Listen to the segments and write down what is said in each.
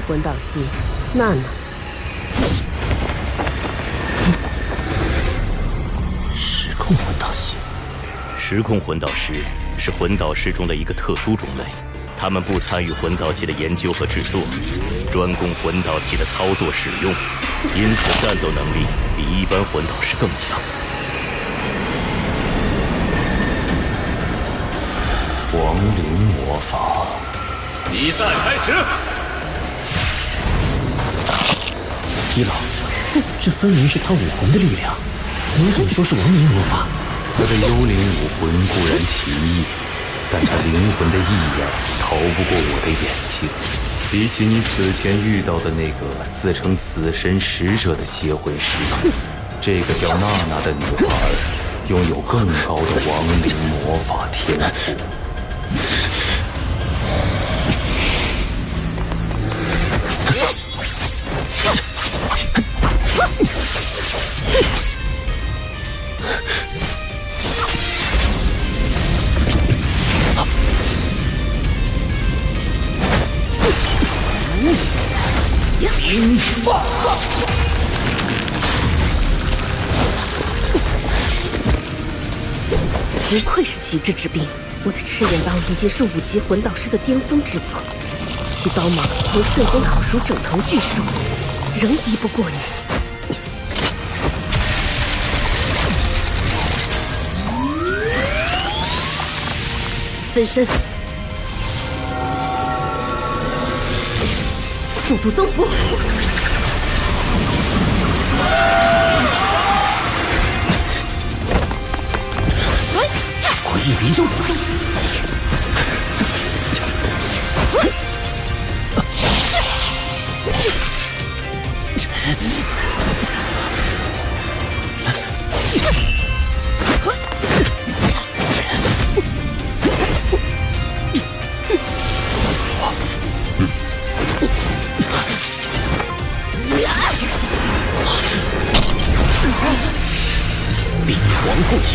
魂导系，娜娜。时空魂导系，时空魂导师是魂导师中的一个特殊种类，他们不参与魂导器的研究和制作，专攻魂导器的操作使用，因此战斗能力比一般魂导师更强。亡灵魔法，比赛开始。伊老，这分明是他武魂的力量，你怎么说是亡灵魔法？他的幽灵武魂固然奇异，但他灵魂的异样逃不过我的眼睛。比起你此前遇到的那个自称死神使者的邪魂师，这个叫娜娜的女孩拥有更高的亡灵魔法天赋。不愧是极致之兵，我的赤焰刀已经是5级魂导师的巅峰之作，其刀芒能瞬间烤熟整头巨兽，仍敌不过你。分身，辅助增幅。诡异离动，冰皇不提。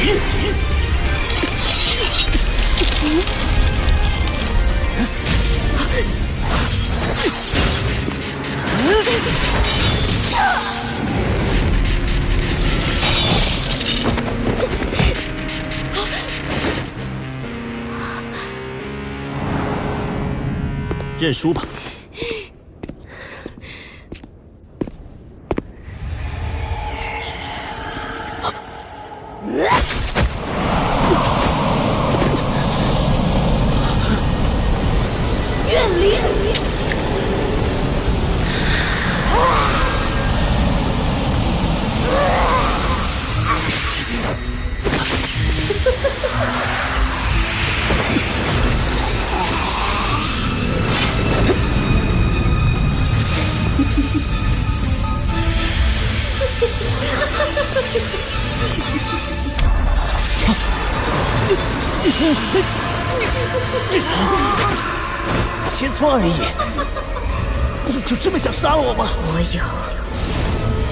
认输吧。怨灵。切磋而已，你就这么想杀了我吗？我有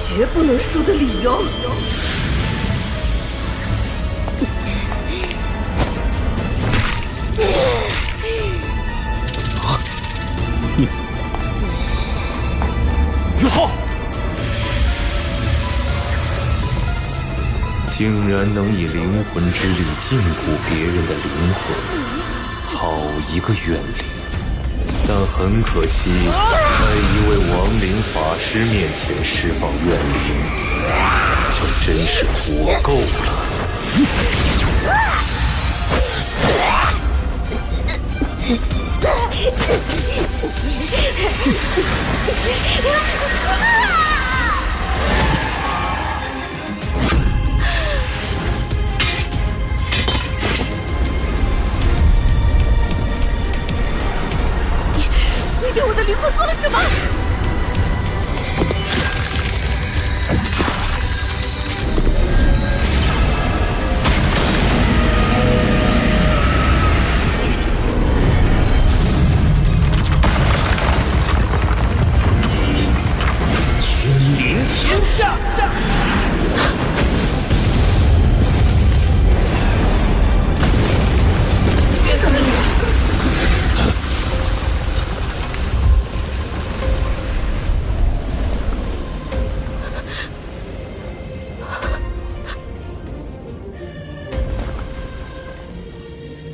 绝不能输的理由。于浩，竟然能以灵魂之力禁锢别人的灵魂，好一个怨灵！但很可惜，在一位亡灵法师面前释放怨灵，这真是活够了。你对我的灵魂做了什么？君临天下。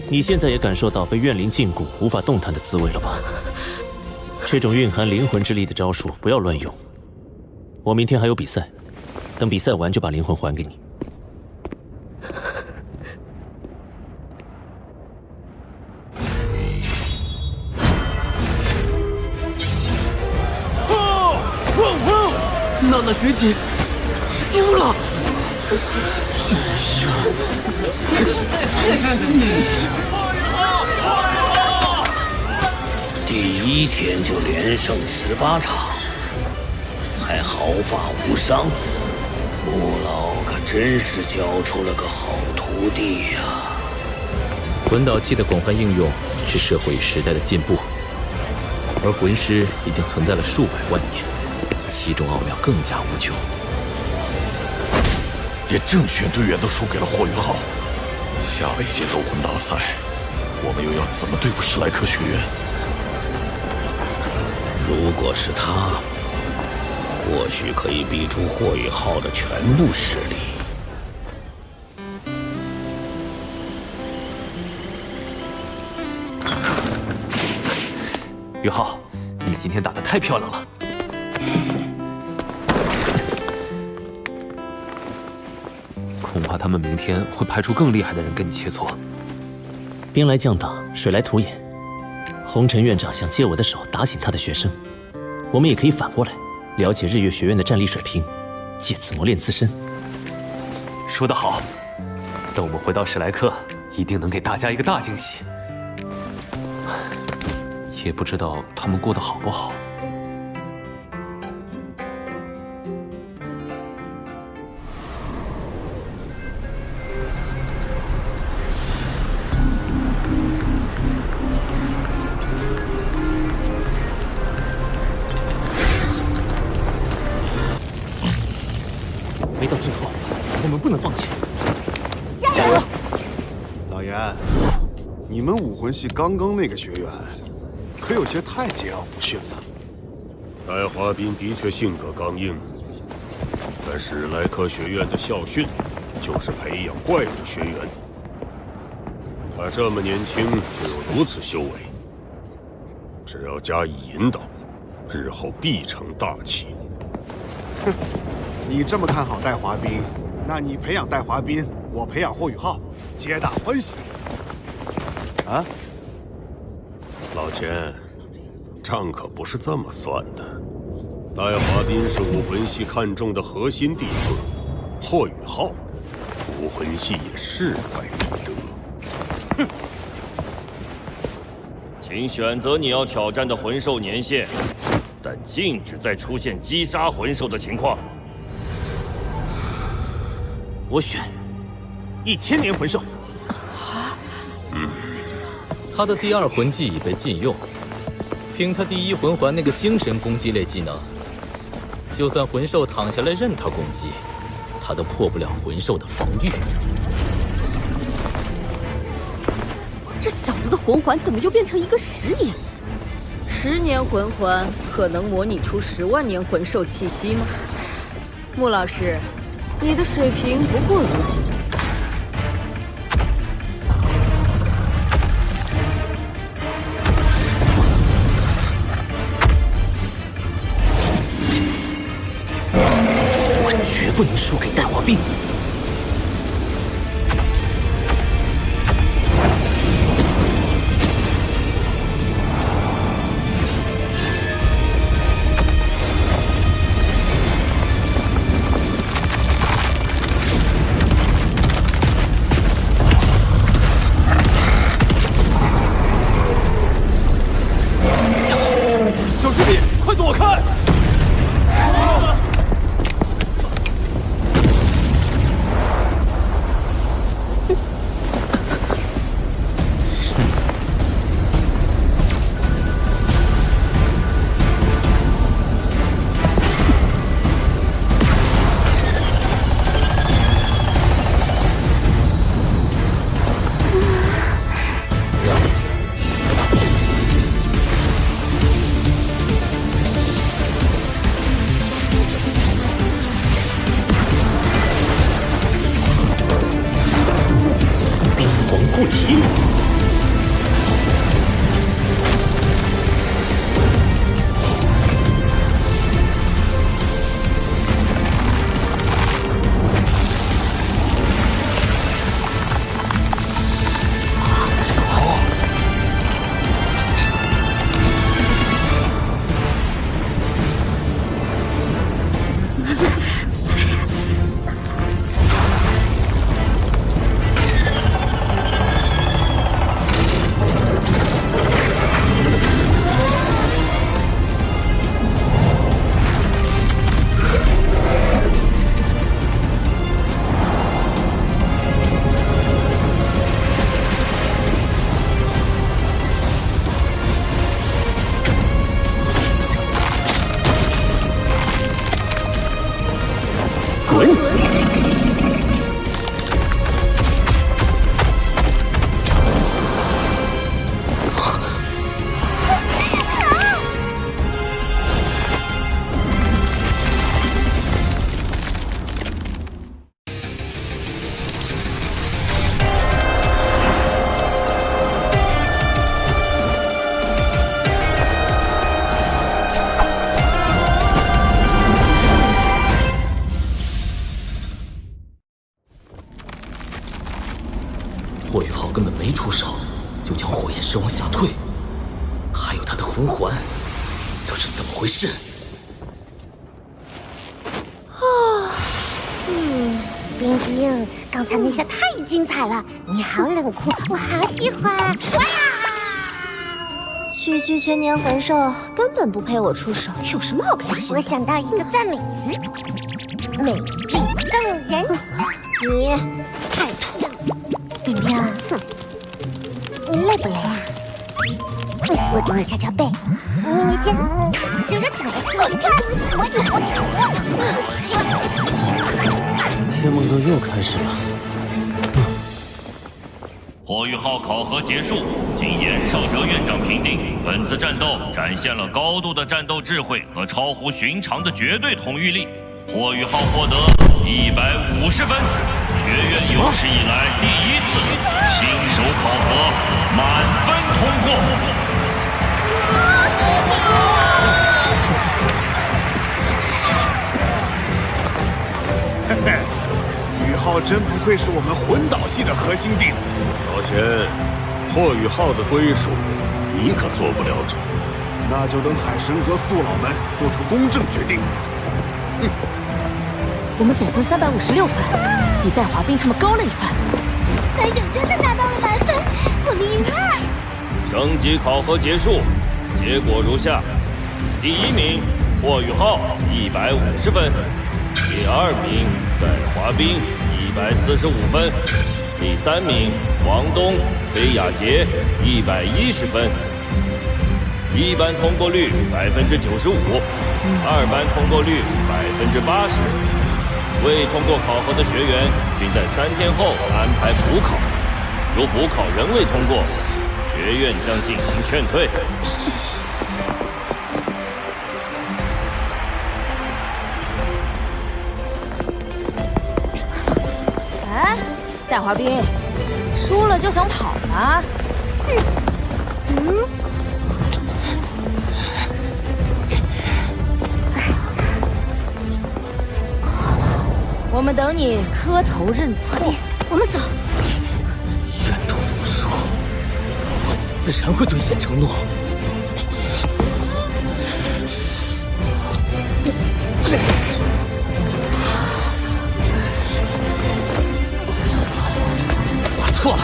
你现在也感受到被怨灵禁锢、无法动弹的滋味了吧？这种蕴含灵魂之力的招数不要乱用。我明天还有比赛，等比赛完就把灵魂还给你。娜娜学姐输了。第1天就连胜18场，还毫发无伤。穆老可真是教出了个好徒弟呀！魂导器的广泛应用是社会与时代的进步，而魂师已经存在了数百万年，其中奥妙更加无穷。连正选队员都输给了霍雨浩，下了一届斗魂大赛，我们又要怎么对付史莱克学院？如果是他，或许可以逼出霍雨浩的全部实力。雨浩，你今天打得太漂亮了。恐怕他们明天会派出更厉害的人跟你切磋。兵来将挡，水来土掩。红尘院长想借我的手打醒他的学生，我们也可以反过来了解日月学院的战力水平，借此磨练自身。说得好，等我们回到史莱克，一定能给大家一个大惊喜。也不知道他们过得好不好。没到最后，我们不能放弃。加油！老严，你们武魂系刚刚那个学员，可有些太桀骜不驯了。戴华斌的确性格刚硬，但史莱克学院的校训就是培养怪物学员。他这么年轻就有如此修为，只要加以引导，日后必成大器。哼，你这么看好戴华斌，那你培养戴华斌，我培养霍雨浩，皆大欢喜。啊，老钱，账可不是这么算的。戴华斌是武魂系看重的核心弟子，霍雨浩，武魂系也势在必得。哼，请选择你要挑战的魂兽年限，但禁止再出现击杀魂兽的情况。我选1000年魂兽。他的第2魂技已被禁用，凭他第1魂环那个精神攻击类技能，就算魂兽躺下来任他攻击，他都破不了魂兽的防御。这小子的魂环怎么又变成一个10年？10年魂环可能模拟出10万年魂兽气息吗？穆老师，你的水平不过如此。绝不能输给戴华斌。小师弟，快躲开！过题。滚！霍雨浩根本没出手，就将火焰石往下退，还有他的魂环，这是怎么回事？冰冰，刚才那下太精彩了，你好冷酷，我好喜欢。区区千年魂兽根本不配我出手，有什么好开心的？我想到一个赞美词，美丽动人。你太土了，冰冰，你累不累啊？我给你敲敲背，捏捏肩，揉揉脚，你看，天梦阁又开始了。火雨浩考核结束，经严少哲院长评定，本次战斗展现了高度的战斗智慧和超乎寻常的绝对统御力。火雨浩获得150分，学院有史以来第一次新手考核满分通过。嘿嘿，雨浩真不愧是我们魂导系的核心弟子。老钱，霍雨浩的归属，你可做不了主。那就等海神阁宿老们做出公正决定。我们总分356分，比戴华斌他们高了1分。男生真的拿到了满分，我们赢了。升级考核结束，结果如下：第1名霍雨浩150分，第2名戴华斌145分，第3名王东崔雅洁110分。一般通过率95%，二般通过率80%。未通过考核的学员，并在3天后安排补考。如补考仍未通过，学院将进行劝退。哎，戴华斌，输了就想跑吗？我们等你磕头认错。我们走。愿赌服输，我自然会兑现承诺。我错了。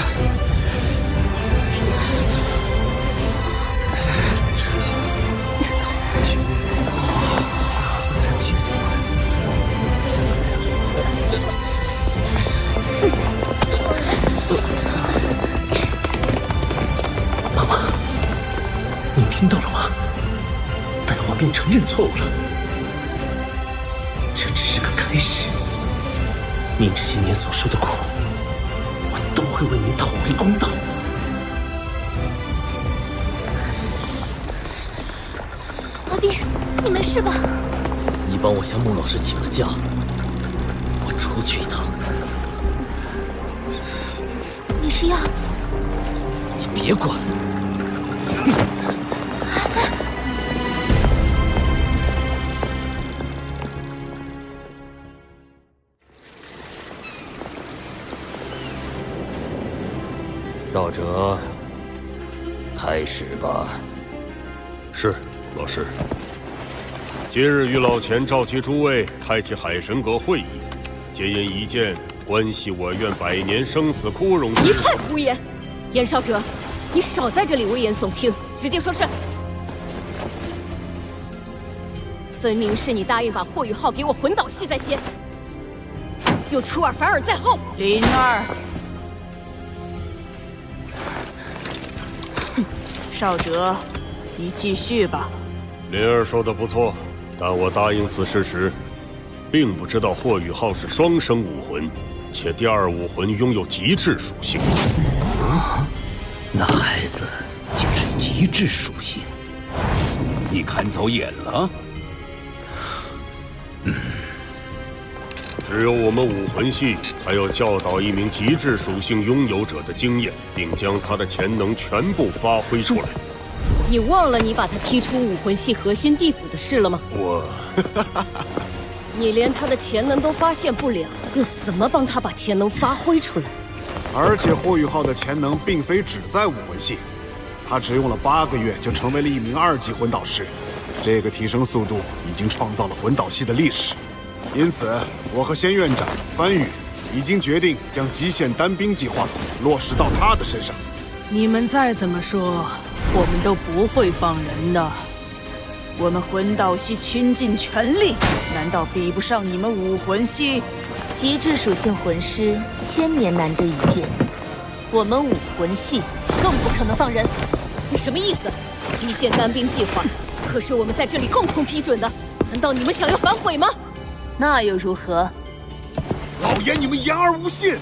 听到了吗？戴华斌承认错误了，这只是个开始。您这些年所受的苦，我都会为您讨回公道。华斌，你没事吧？你帮我向孟老师请了假，我出去一趟。你是要……你别管。少哲，开始吧。是，老师。今日与老钱召集诸位，开启海神阁会议，皆因一件关系我院100年生死枯荣之一派胡言！严少哲，你少在这里危言耸听，直接说是。分明是你答应把霍雨浩给我魂导系在先，又出尔反尔在后。灵儿。少哲，你继续吧。灵儿说的不错，但我答应此事时，并不知道霍雨浩是双生武魂，且第二武魂拥有极致属性。那孩子就是极致属性，你看走眼了？只有我们武魂系才有教导一名极致属性拥有者的经验，并将他的潜能全部发挥出来。你忘了你把他踢出武魂系核心弟子的事了吗？你连他的潜能都发现不了，又怎么帮他把潜能发挥出来？而且霍雨浩的潜能并非只在武魂系，他只用了8个月就成为了一名2级魂导师，这个提升速度已经创造了魂导系的历史。因此，我和仙院长番禺已经决定将极限单兵计划落实到他的身上。你们再怎么说，我们都不会放人的。我们魂导系倾尽全力，难道比不上你们武魂系？极致属性魂师1000年难得一见，我们武魂系更不可能放人。你什么意思？极限单兵计划可是我们在这里共同批准的，难道你们想要反悔吗？那又如何？老爷，你们言而无信，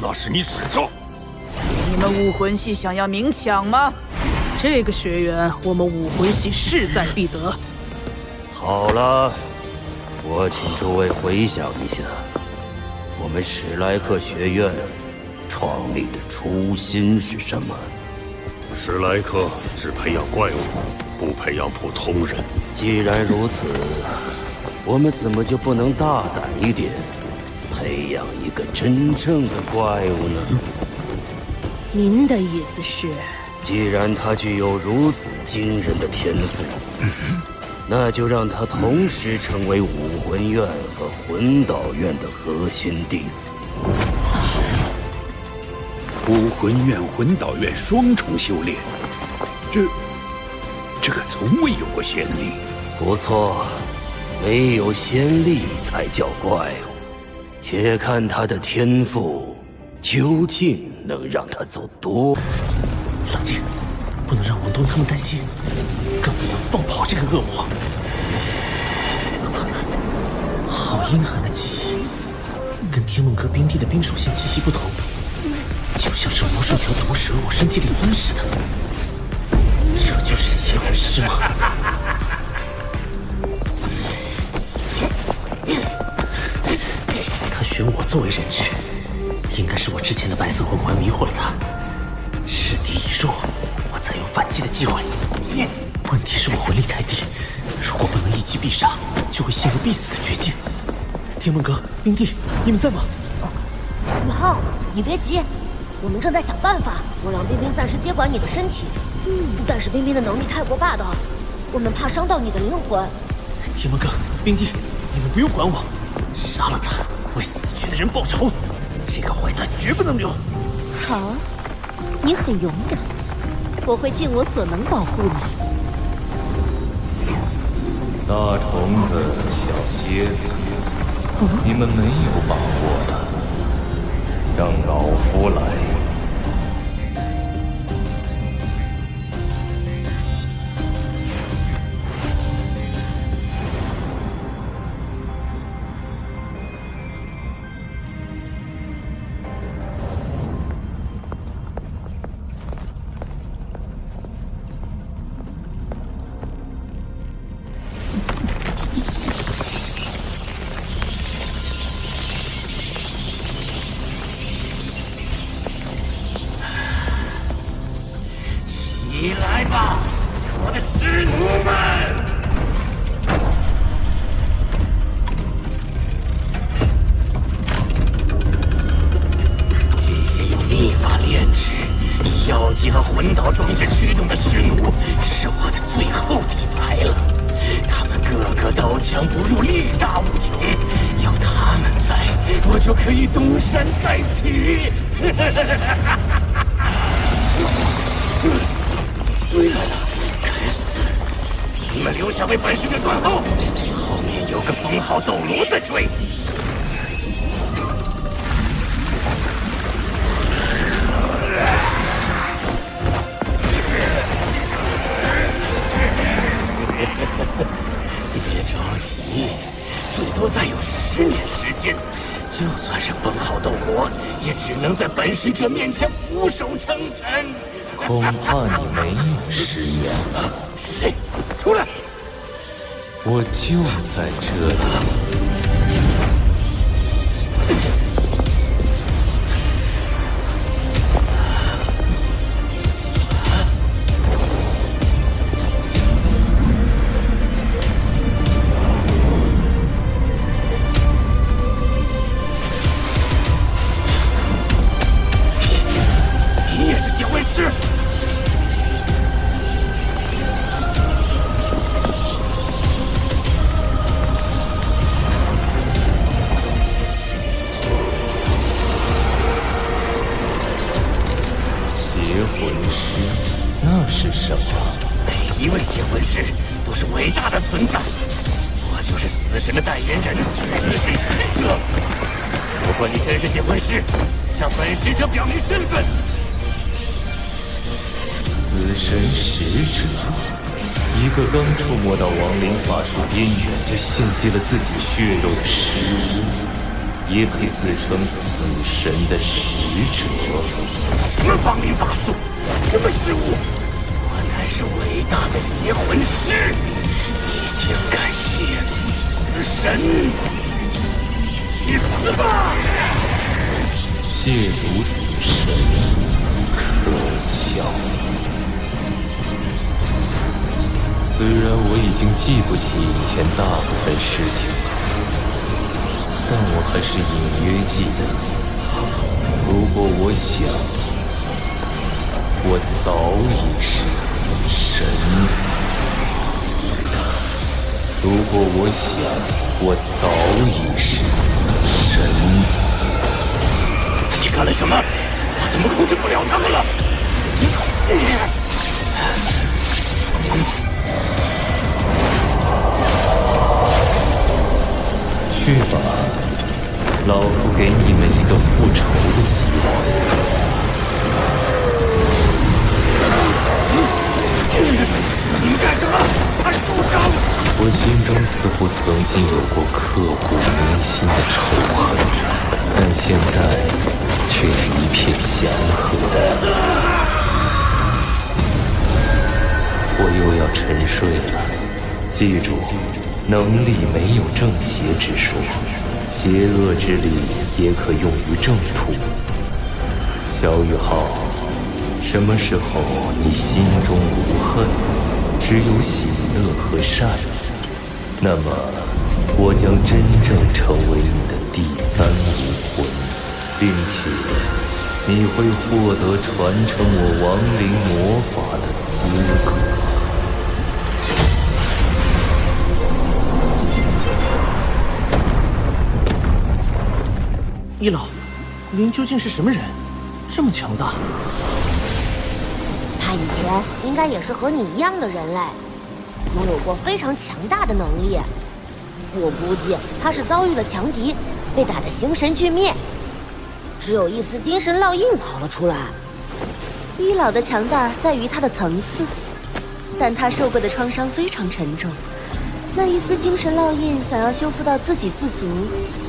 那是你使招。你们武魂系想要明抢吗？这个学员，我们武魂系势在必得。好了，我请诸位回想一下，我们史莱克学院创立的初心是什么？史莱克只培养怪物，不培养普通人。既然如此，我们怎么就不能大胆一点，培养一个真正的怪物呢？您的意思是，既然他具有如此惊人的天赋，那就让他同时成为武魂院和魂导院的核心弟子。武魂院、魂导院双重修炼，这可从未有过先例。不错，没有先例才叫怪物。且看他的天赋究竟能让他走多。冷静，不能让王东他们担心，更不能放跑这个恶魔。好阴寒的气息，跟天梦阁冰帝的冰属性气息不同，就像是无数条毒蛇往身体里钻似的。这就是邪魂师吗？他选我作为人质，应该是我之前的白色魂环迷惑了他。势敌已弱，我才有反击的机会。问题是我魂力太低，如果不能一击必杀，就会陷入必死的绝境。天梦阁、冰帝，你们在吗？雨浩，你别急，我们正在想办法。我让冰冰暂时接管你的身体，但是冰冰的能力太过霸道，我们怕伤到你的灵魂。天梦阁、冰帝，你们不用管我，杀了他，为死去的人报仇。这个坏蛋绝不能留。好，你很勇敢，我会尽我所能保护你。大虫子，小蝎子，你们没有把握的，让老夫来。起来吧，我的师徒们！这些用秘法炼制、以妖姬和魂导装置驱动的尸奴，是我的最后底牌了。他们个个刀枪不入，力大无穷。有他们在，我就可以东山再起。追来了，该死！你们留下为本师的断后，后面有个封号斗罗在追。别着急，最多再有10年时间。就算是封号斗罗，也只能在本使者面前俯首称臣。恐怕你没有10年了。是谁？出来！我就在这里。刚触摸到亡灵法术边缘就献祭了自己血肉的尸物，也配自称死神的使者？什么亡灵法术？什么失误？我乃是伟大的邪魂师，你竟敢亵渎死神！去死吧！亵渎死神，可笑。虽然我已经记不起以前大部分事情，但我还是隐约记得，如果我想，我早已是死神；如果我想，我早已是死神。你干了什么？我怎么控制不了他们了？去吧，老夫给你们一个复仇的机会。你干什么？快住手！我心中似乎曾经有过刻骨铭心的仇恨，但现在却一片祥和。我又要沉睡了，记住。能力没有正邪之说，邪恶之力也可用于正途。小宇浩，什么时候你心中无恨，只有喜乐和善，那么我将真正成为你的第3武魂，并且你会获得传承我亡灵魔法的资格。一老，您究竟是什么人？这么强大？他以前应该也是和你一样的人类，拥有过非常强大的能力。我估计他是遭遇了强敌，被打得形神俱灭，只有一丝精神烙印跑了出来。一老的强大在于他的层次，但他受过的创伤非常沉重。那一丝精神烙印想要修复到自给自足，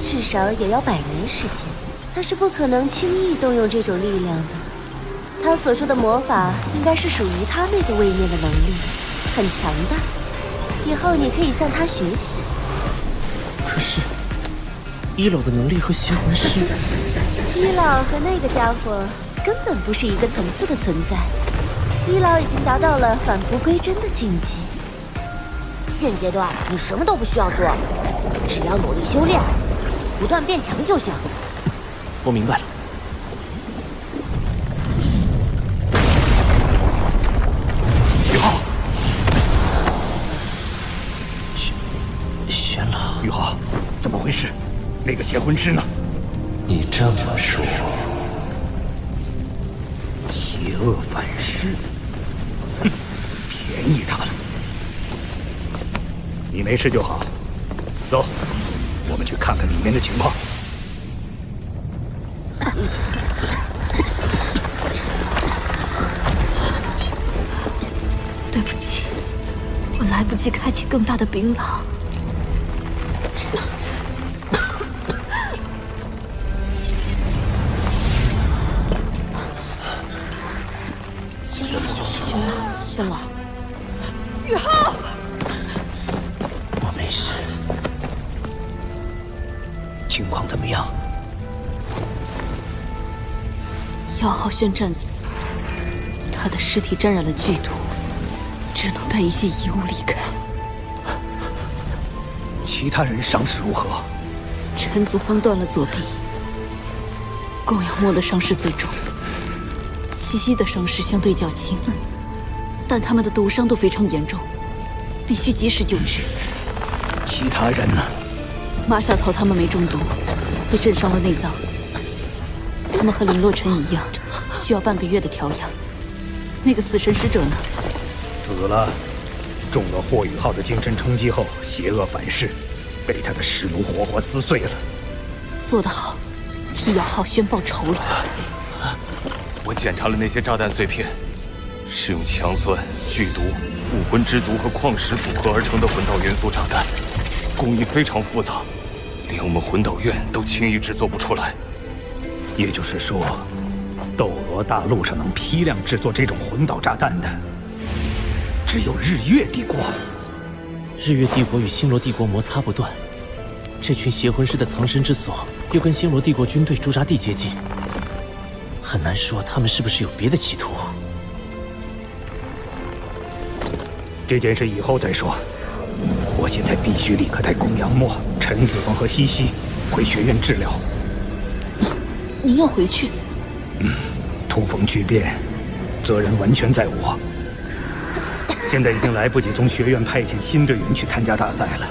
至少也要100年时间。他是不可能轻易动用这种力量的。他所说的魔法，应该是属于他那个位面的能力，很强大。以后你可以向他学习。可是，一老的能力和邪魂师，一老和那个家伙根本不是一个层次的存在。一老已经达到了返璞归真的境界。现阶段你什么都不需要做，只要努力修炼，不断变强就行。我明白了。宇浩，玄老，宇浩，怎么回事？那个邪魂师呢？你这么说，邪恶反噬，哼，便宜他了。你没事就好，走，我们去看看里面的情况。对不起，我来不及开启更大的冰牢。轩老，宇浩，我没事。情况怎么样？姚浩轩战死，他的尸体沾染了剧毒，只能带一些遗物离开。其他人伤势如何？陈子峰断了左臂，公羊墨的伤势最重，七夕的伤势相对较轻，但他们的毒伤都非常严重，必须及时救治。其他人呢？马小桃他们没中毒，被震伤了内脏。他们和林洛尘一样，需要半个月的调养。那个死神使者呢？死了，中了霍雨浩的精神冲击后，邪恶反噬，被他的尸奴活活撕碎了。做得好，替姚浩轩报仇了。我检查了那些炸弹碎片，是用强酸、剧毒、武魂之毒和矿石组合而成的魂导元素炸弹，工艺非常复杂，连我们魂导院都轻易制作不出来。也就是说，斗罗大陆上能批量制作这种魂导炸弹的，只有日月帝国。日月帝国与星罗帝国摩擦不断，这群邪魂师的藏身之所又跟星罗帝国军队驻扎地接近，很难说他们是不是有别的企图。这件事以后再说，我现在必须立刻带公羊墨、陈子峰和西西回学院治疗。您要回去？突逢巨变，责任完全在我。现在已经来不及从学院派遣新队员去参加大赛了，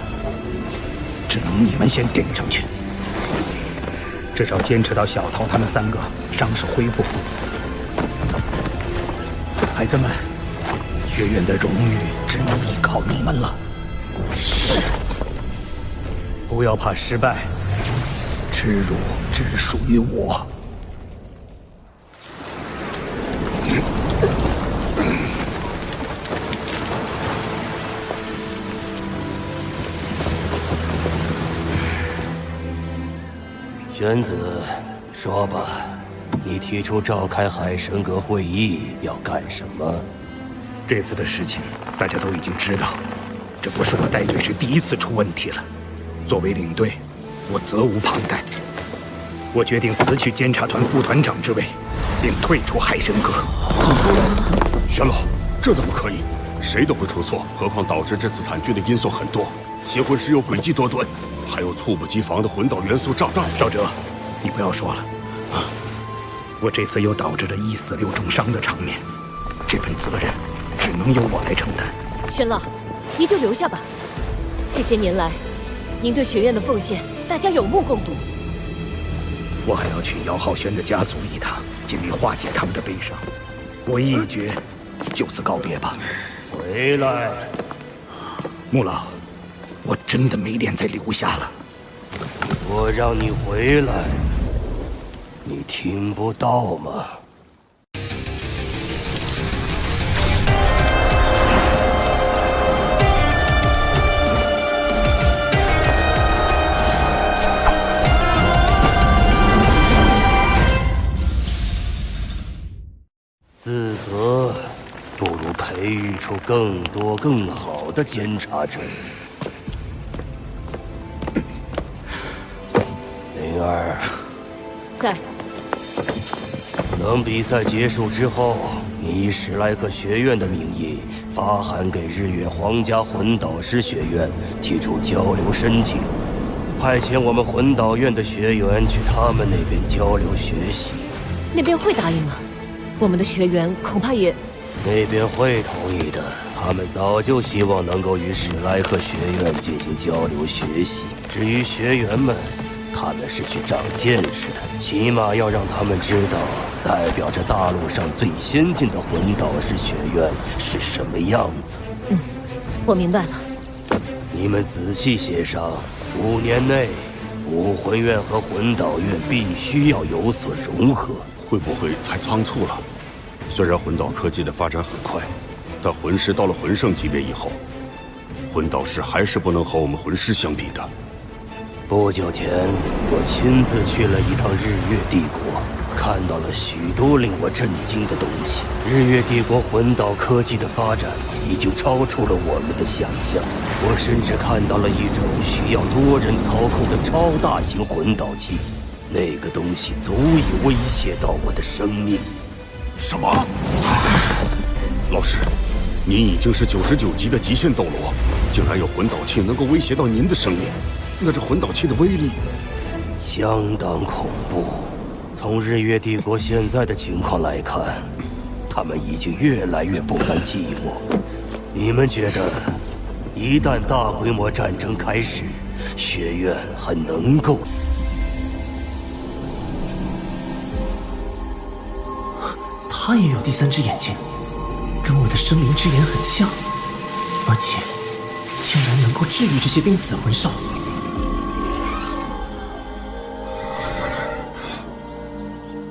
只能你们先顶上去，至少坚持到小桃他们3个伤势恢复。孩子们，学院的荣誉只能依靠你们了。是。不要怕失败，耻辱只属于我。玄子，说吧，你提出召开海神阁会议要干什么？这次的事情大家都已经知道，这不是我带队时第一次出问题了。作为领队，我责无旁贷。我决定辞去监察团副团长之位，并退出海神阁。玄老，这怎么可以？谁都会出错，何况导致这次惨剧的因素很多，邪魂师有诡计多端。还有猝不及防的魂导元素炸弹。赵哲，你不要说了。我这次又导致了1死6重伤的场面，这份责任只能由我来承担。玄老，您就留下吧。这些年来，您对学院的奉献，大家有目共睹。我还要去姚浩轩的家族一趟，尽力化解他们的悲伤。我意已决，就此告别吧。回来，穆老。我真的没脸再留下了。我让你回来，你听不到吗？自责，不如培育出更多更好的监察者。灵儿，在。等比赛结束之后，你以史莱克学院的名义发函给日月皇家魂导师学院，提出交流申请，派遣我们魂导院的学员去他们那边交流学习。那边会答应吗？我们的学员恐怕也……那边会同意的。他们早就希望能够与史莱克学院进行交流学习。至于学员们，他们是去长见识的，起码要让他们知道，代表着大陆上最先进的魂导师学院是什么样子。我明白了。你们仔细协商，5年内，武魂院和魂导院必须要有所融合。会不会太仓促了？虽然魂导科技的发展很快，但魂师到了魂圣级别以后，魂导师还是不能和我们魂师相比的。不久前，我亲自去了一趟日月帝国，看到了许多令我震惊的东西。日月帝国魂导科技的发展已经超出了我们的想象。我甚至看到了一种需要多人操控的超大型魂导器，那个东西足以威胁到我的生命。什么？老师，您已经是99级的极限斗罗，竟然有魂导器能够威胁到您的生命，那这魂导器的威力相当恐怖。从日月帝国现在的情况来看，他们已经越来越不甘寂寞。你们觉得，一旦大规模战争开始，学院还能够？他也有第三只眼睛，跟我的生灵之眼很像，而且竟然能够治愈这些濒死的魂兽。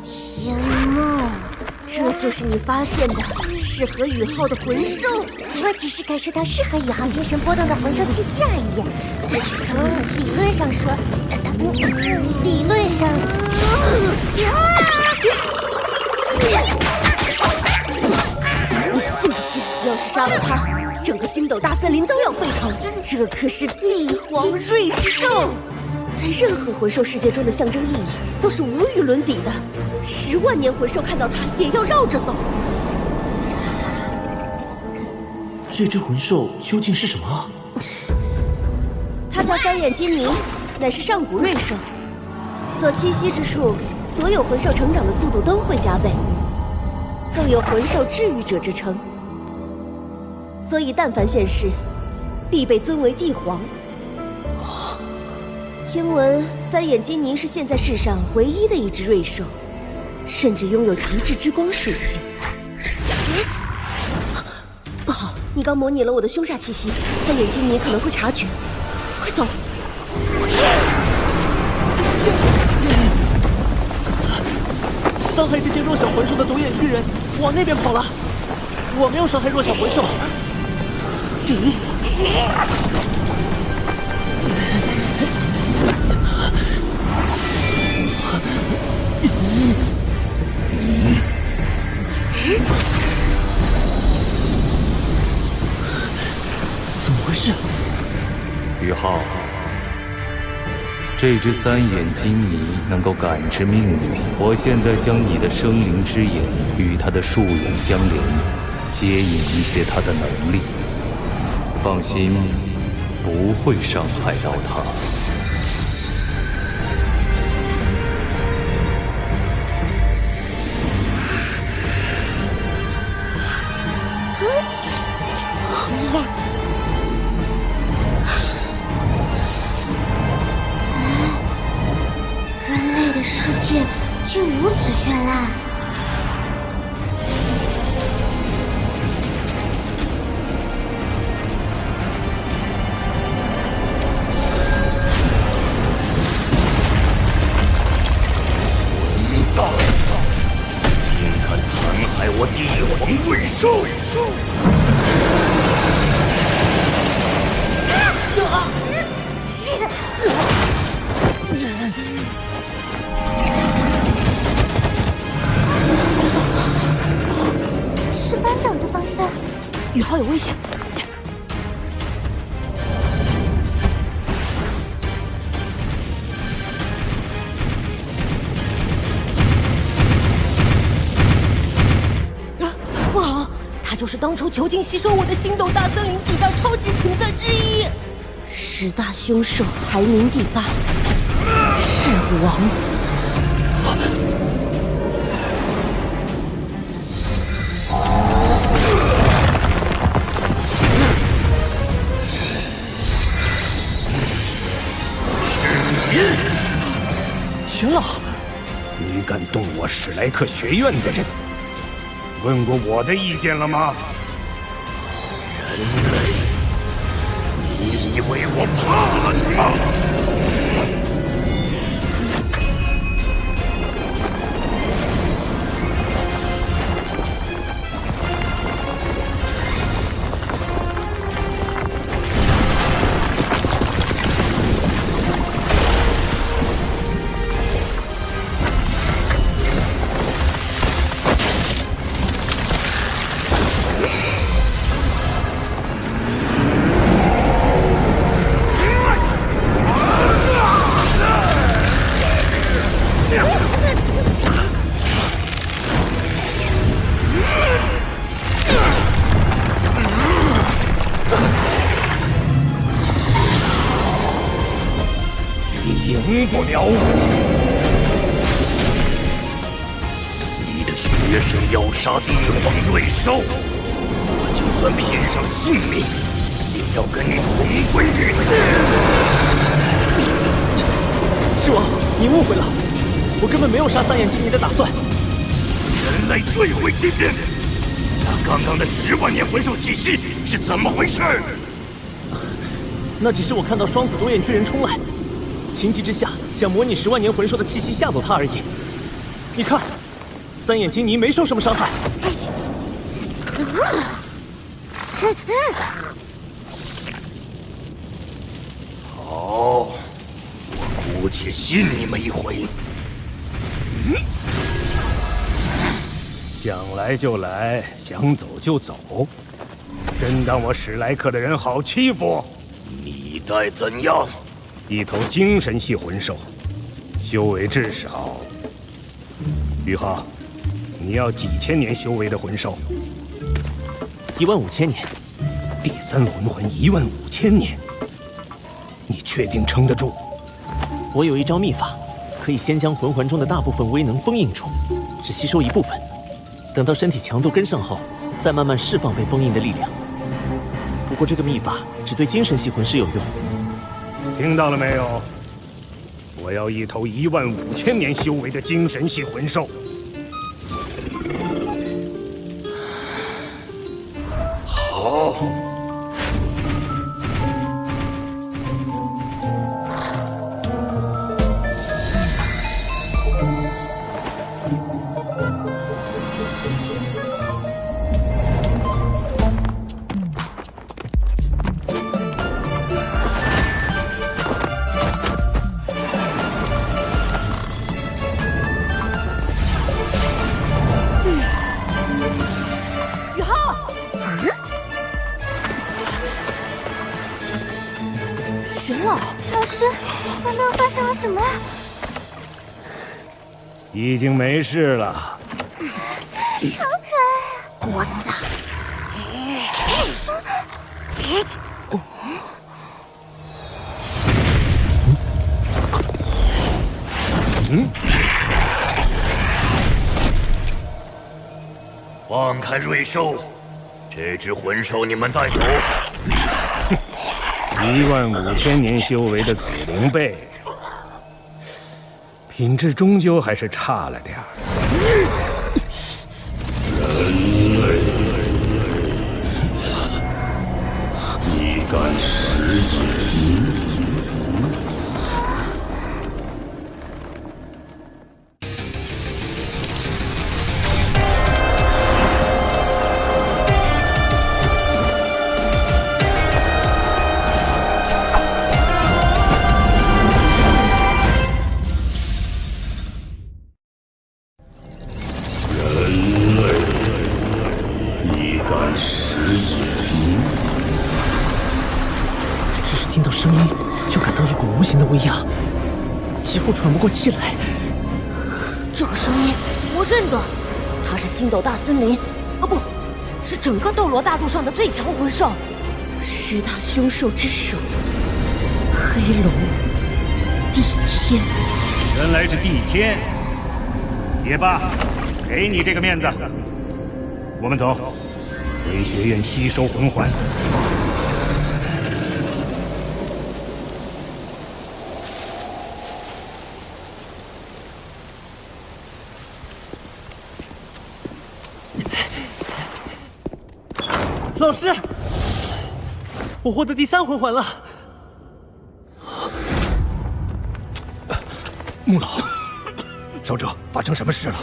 天梦，这就是你发现的适合宇浩的魂兽？我只是感受到适合宇浩精神波动的魂兽气息而已。从理论上说，理论上，你信不信？要是杀了他，整个星斗大森林都要沸腾。这可是帝皇瑞兽，在任何魂兽世界中的象征意义都是无与伦比的。10万年魂兽看到它也要绕着走。这只魂兽究竟是什么？它叫三眼金猊，乃是上古瑞兽，所栖息之处，所有魂兽成长的速度都会加倍，更有魂兽治愈者之称。所以但凡现世，必被尊为帝皇。听闻三眼金猊是现在世上唯一的一只瑞兽，甚至拥有极致之光属性。不好，你刚模拟了我的凶煞气息，三眼金猊可能会察觉。快走！伤害这些弱小魂兽的独眼巨人往那边跑了，我没有伤害弱小魂兽。怎么回事？宇浩，这只三眼金猊能够感知命运。我现在将你的生灵之眼与它的树眼相连，接引一些它的能力。放心，不会伤害到它。人类的世界竟如此绚烂。竟敢残害我帝皇瑞兽！是班长的方向。宇浩有危险。不好，他就是当初囚禁吸收我的星斗大森林几大超级存在之一，10大凶兽排名第8，赤王。玄老，你敢动我史莱克学院的人，问过我的意见了吗？人类，你以为我怕了你吗？赢不了我。你的血神要杀帝皇瑞兽，我就算拼上性命，也要跟你同归于尽。狮王，你误会了，我根本没有杀三眼金尼的打算。人类最会欺骗，那刚刚的10万年魂兽气息是怎么回事？那只是我看到双子多眼巨人冲来，情急之下想模拟10万年魂兽的气息吓走他而已。你看，三眼金尼没受什么伤害。好，我姑且信你们一回。想来就来，想走就走，真当我史莱克的人好欺负？你待怎样？一头精神系魂兽，修为至少……宇浩，你要几千年修为的魂兽？15000年。第3魂环15000年，你确定撑得住？我有一招秘法，可以先将魂环中的大部分威能封印住，只吸收一部分。等到身体强度跟上后，再慢慢释放被封印的力量。不过这个秘法只对精神系魂师有用。听到了没有？我要一头15000年修为的精神系魂兽。好。什么？已经没事了。好可爱！聒噪！放开瑞兽，这只魂兽你们带走。15000年修为的紫灵贝。品质终究还是差了点儿。人类，你敢食言？威压，几乎喘不过气来。这个声音我认得，它是星斗大森林，不，是整个斗罗大陆上的最强魂兽，10大凶兽之首，黑龙，帝天。原来是帝天，也罢，给你这个面子。我们走，回学院吸收魂环。老师，我获得第3魂环了。穆老，少者，发生什么事了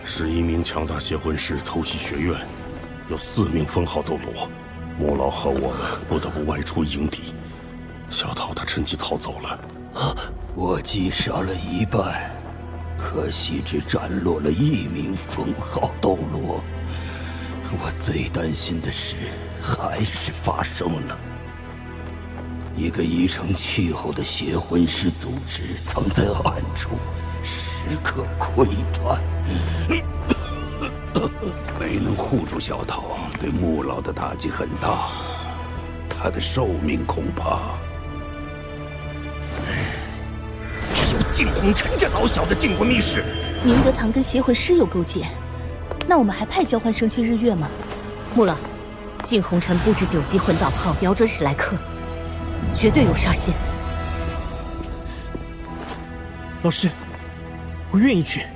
？11名强大邪魂师偷袭学院，有4名封号斗罗。穆老和我们不得不外出迎敌。小桃他趁机逃走了。我击杀了一半，可惜只斩落了1名封号斗罗。我最担心的事还是发生了。一个已成气候的邪魂师组织藏在暗处，时刻窥探。没能护住小桃，对穆老的打击很大，他的寿命恐怕……净红尘这老小的进过密室。明德堂跟邪魂师有勾结，那我们还派交换生去日月吗？穆老，净红尘布置9击魂导炮，瞄准史莱克，绝对有杀心。老师，我愿意去。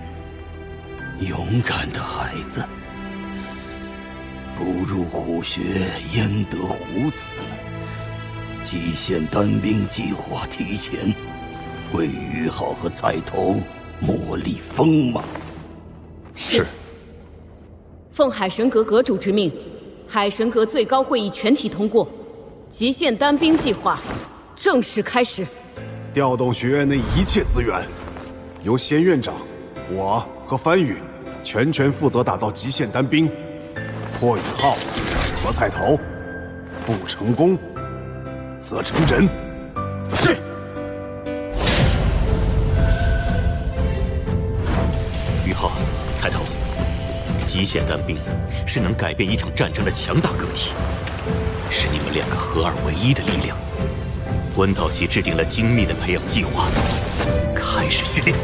勇敢的孩子，不入虎穴焉得虎子。极限单兵计划提前，为于浩和菜头磨砺锋芒。是。奉海神阁阁主之命，海神阁最高会议全体通过，极限单兵计划正式开始。调动学院内一切资源，由仙院长、我和番禺全权负责打造极限单兵。霍雨浩和菜头，不成功则成仁。是。于浩、菜头，极限单兵是能改变一场战争的强大个体，是你们2个合二为一的力量。魂导旗制定了精密的培养计划，开始训练。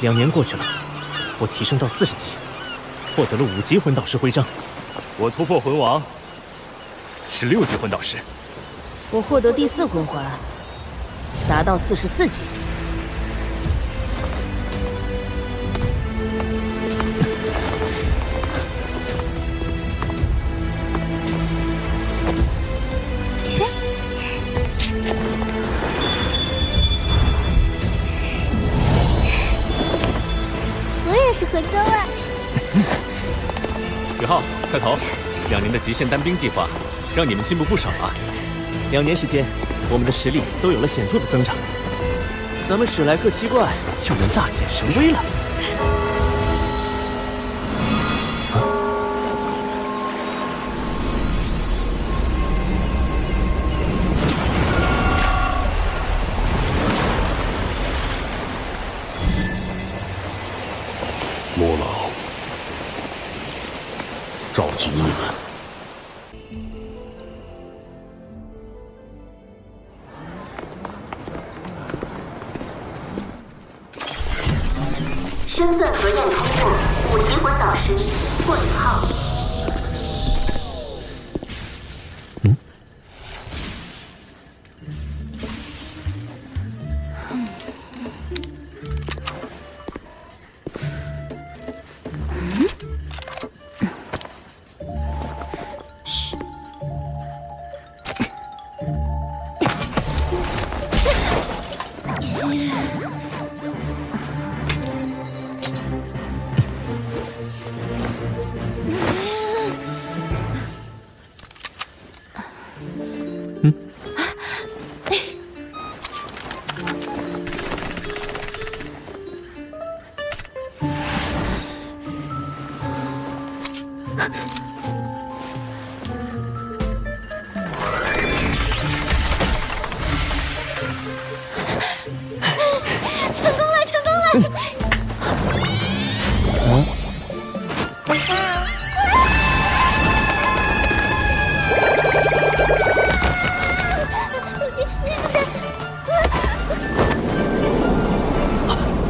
2年过去了，我提升到40级，获得了5级魂导师徽章。我突破魂王，是6级魂导师。我获得第4魂环，达到44级。是合奏啊！宇浩、菜头，2年的极限单兵计划，让你们进步不少啊。2年时间，我们的实力都有了显著的增长。咱们史莱克7怪又能大显神威了。身份核验通过，5级魂导师霍雨浩。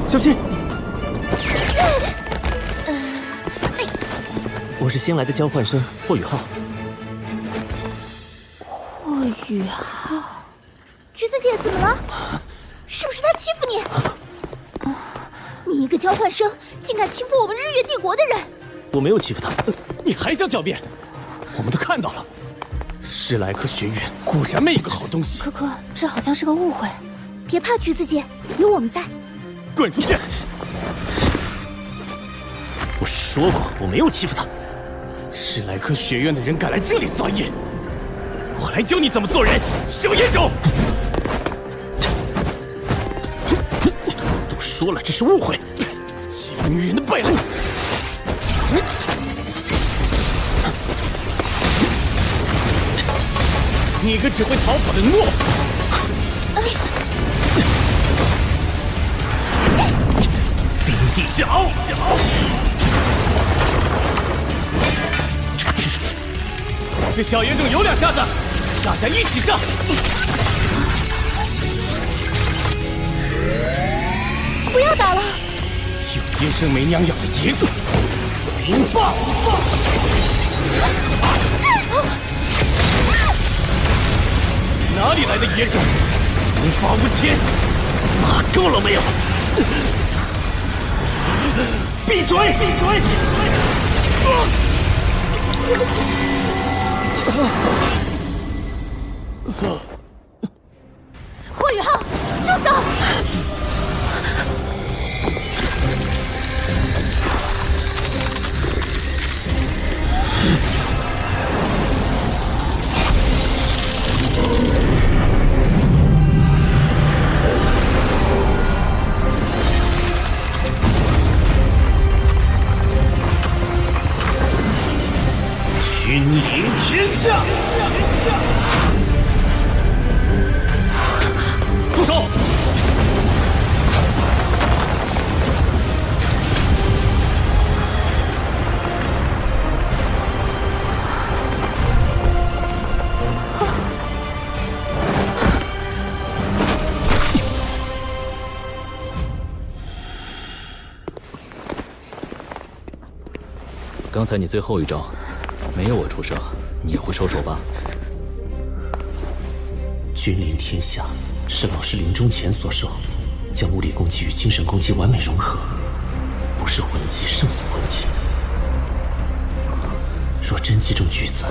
小心！我是新来的交换生霍雨浩。霍雨浩，橘子姐怎么了？是不是他欺负你？你一个交换生，竟敢欺负我们日月帝国的人！我没有欺负他。你还想狡辩？我们都看到了，史莱克学院果然没一个好东西。可可，这好像是个误会。别怕，橘子姐，有我们在。滚出去！我说过我没有欺负他。史莱克学院的人敢来这里撒野，我来教你怎么做人，小野种！都说了这是误会，欺负女人的败类！你个只会逃跑的懦夫！冰地之鳌，这小野种有两下子，大家一起上！不要打了！有野生没娘养的野种，冰霸！哪里来的野种？无法无天！骂够了没有？闭嘴！闭嘴！霍雨浩，住手！君临天下！住手！刚才你最后一招，没有我出手，你也会收手吧？君临天下是老师临终前所授，将物理攻击与精神攻击完美融合，不是魂技胜似魂技。若真击中橘子，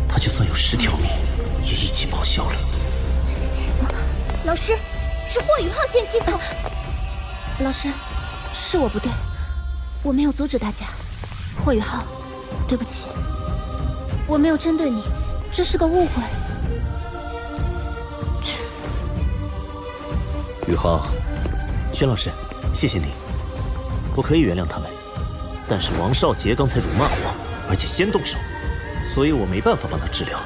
他就算有10条命，也一起报销了。老师，是霍雨浩先击的。老师，是我不对，我没有阻止大家。霍雨浩，对不起，我没有针对你，这是个误会。雨浩，轩老师，谢谢你，我可以原谅他们，但是王少杰刚才辱骂我，而且先动手，所以我没办法帮他治疗。